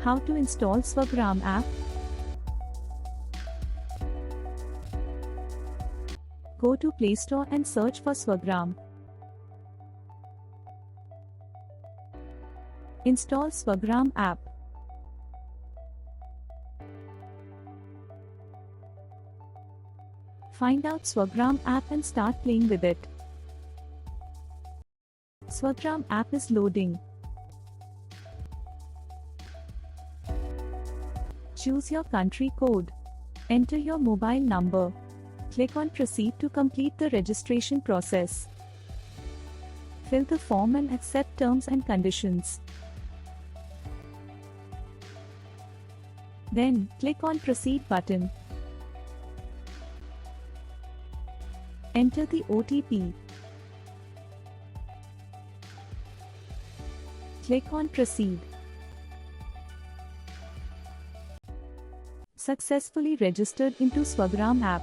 How to install SWAGRAAM app? Go to Play Store and search for SWAGRAAM. Install SWAGRAAM app. Find out SWAGRAAM app and start playing with it. SWAGRAAM app is loading. Choose your country code. Enter your mobile number. Click on Proceed to complete the registration process. Fill the form and accept terms and conditions. Then, click on Proceed button. Enter the OTP. Click on Proceed. Successfully registered into SWAGRAAM app.